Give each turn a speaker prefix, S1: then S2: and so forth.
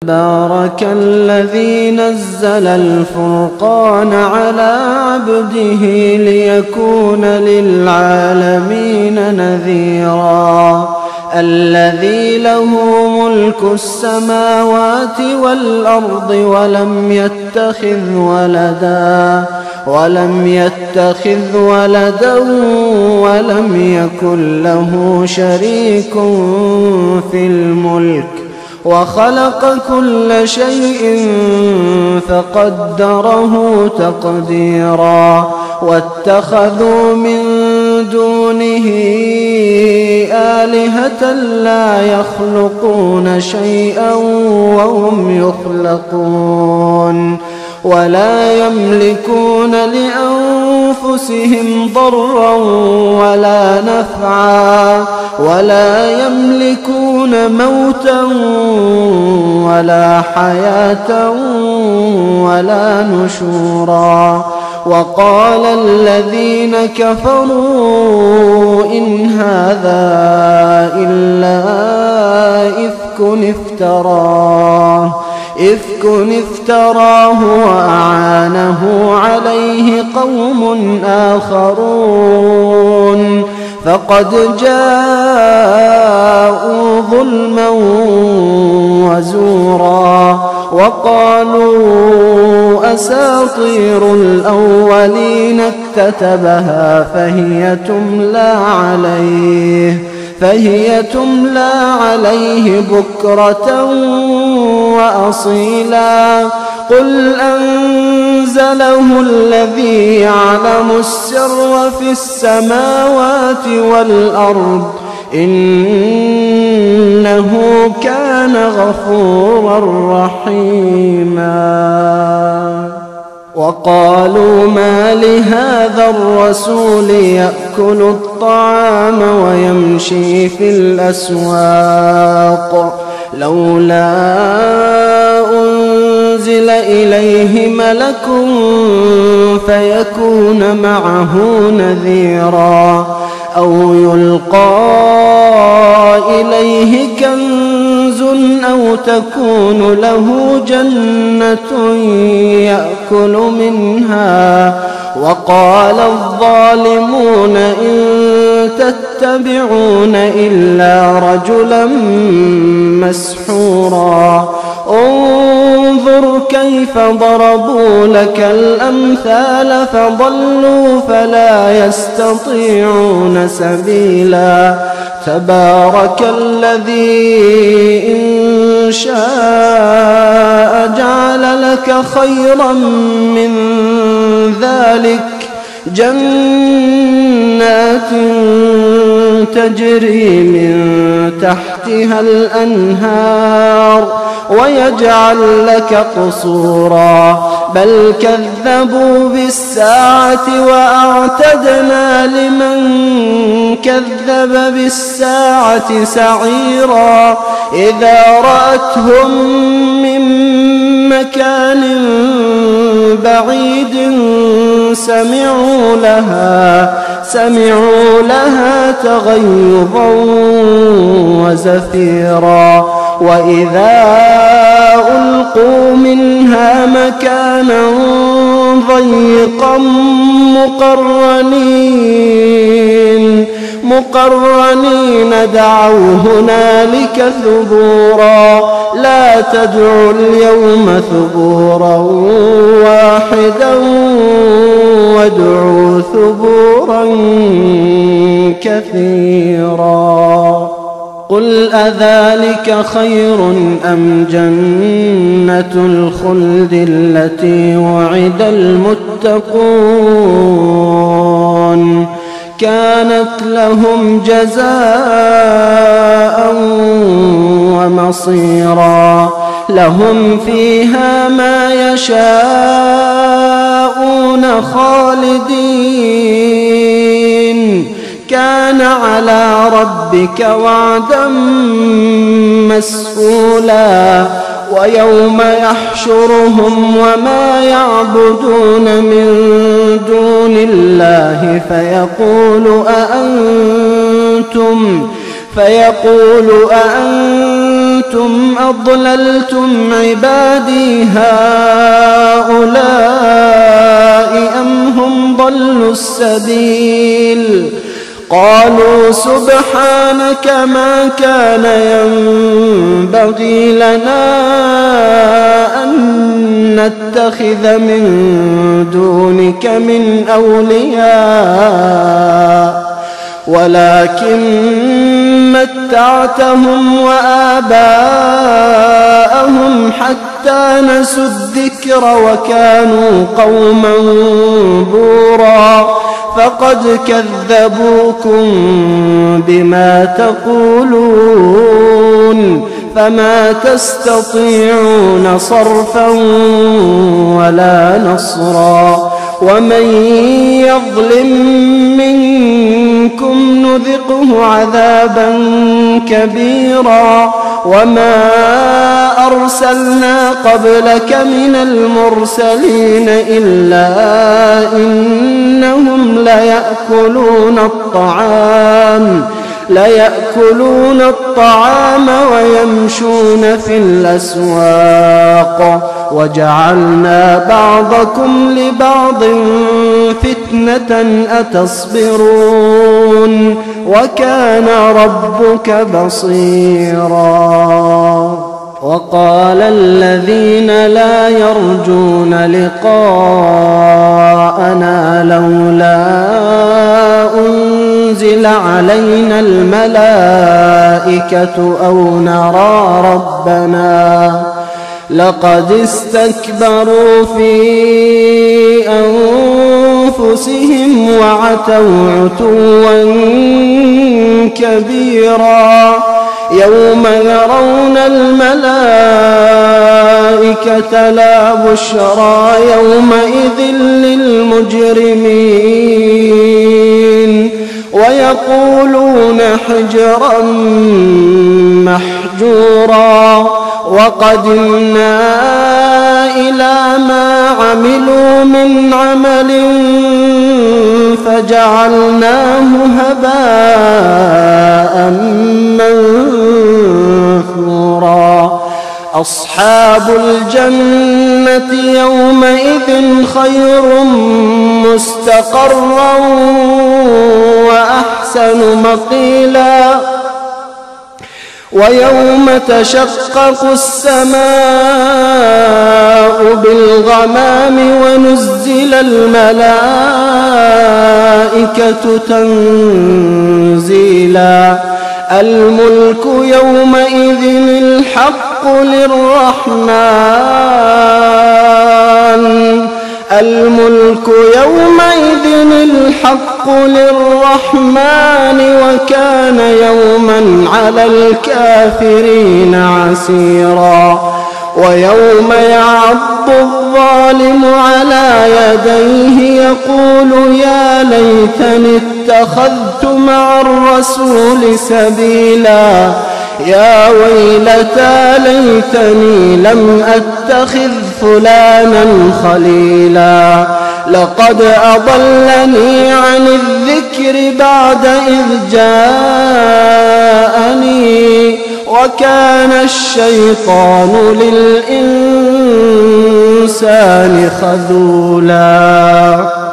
S1: تبارك الذي نزل الفرقان على عبده ليكون للعالمين نذيرا الذي له ملك السماوات والأرض ولم يتخذ ولدا ولم يكن له شريك في الملك وخلق كل شيء فقدره تقديرا واتخذوا من دونه آلهة لا يخلقون شيئا وهم يخلقون ولا يملكون لأنفسهم ضرا ولا نفعا ولا يملكون موتا ولا حياة ولا نشورا وقال الذين كفروا إن هذا إلا إفك افتراه وأعانه عليه قوم آخرون فقد جاءوا ظلما وزورا وقالوا أساطير الأولين اكتتبها فهي تملى عليه بكرة وأصيلا قل أنزله الذي يعلم السر في السماوات والأرض إنه كان غفورا رحيما وقالوا ما لهذا الرسول يأكل الطعام ويمشي في الأسواق لولا أنزل إليه ملك فيكون معه نذيرا أو يلقى إليه كنز أو تكون له جنة يأكل منها وقال الظالمون إن تتبعون إلا رجلا مسحورا انظر كيف ضربوا لك الأمثال فضلوا فلا يستطيعون سبيلا تبارك الذي إن شاء جعل لك خيرا من ذلك جنات تجري من تحتها الأنهار ويجعل لك قصورا بل كذبوا بالساعة وأعتدنا لمن كذب بالساعة سعيرا إذا رأتهم من مكان بعيد سمعوا لها تغيظا وزفيرا وإذا ألقوا منها مكانا ضيقا مقرنين دعوا هنالك ثبورا لا تدعوا اليوم ثبورا واحدا وادعوا ثبورا كثيرا قل أذلك خير أم جنة الخلد التي وعد المتقون كانت لهم جزاء ومصيرا لهم فيها ما يشاءون خالدين كان على ربك وعدا مسئولا ويوم يحشرهم وما يعبدون من دون الله فيقول أأنتم أنتم أضللتم عبادي هؤلاء أم هم ضلوا السبيل قالوا سبحانك ما كان ينبغي لنا أن نتخذ من دونك من أولياء ولكن متعتهم وآباءهم حتى نسوا الذكر وكانوا قوما بورا فقد كذبوكم بما تقولون فما تستطيعون صرفا ولا نصرا ومن يظلم منكم نذقه عذابا كبيرا وما أرسلنا قبلك من المرسلين إلا إنهم ليأكلون الطعام ويمشون في الأسواق وجعلنا بعضكم لبعض فتنة أتصبرون وكان ربك بصيرا وقال الذين لا يرجون لقاءنا لولا أنزل علينا الملائكة أو نرى ربنا لقد استكبروا في أنفسهم وعتوا عتوا كبيرا يوم يرون الملائكة لا بشرى يومئذ للمجرمين ويقولون حجرا محجورا وقدمنا إلى ما عملوا من عمل فجعلناه هباء منثورا أصحاب الجنة يومئذ خير مستقرا وأحسن مقيلا ويوم تشقق السماء بالغمام ونزل الملائكة تنزيلا الملك يومئذ الحق للرحمن وكان يوما على الكافرين عسيرا ويوم يعض الظالم على يديه يقول يا ليتني اتخذت مع الرسول سبيلا يا ويلتى ليتني لم أتخذ فلانا خليلا لقد أضلني عن الذكر بعد إذ جاءني وكان الشيطان للإنسان خذولا.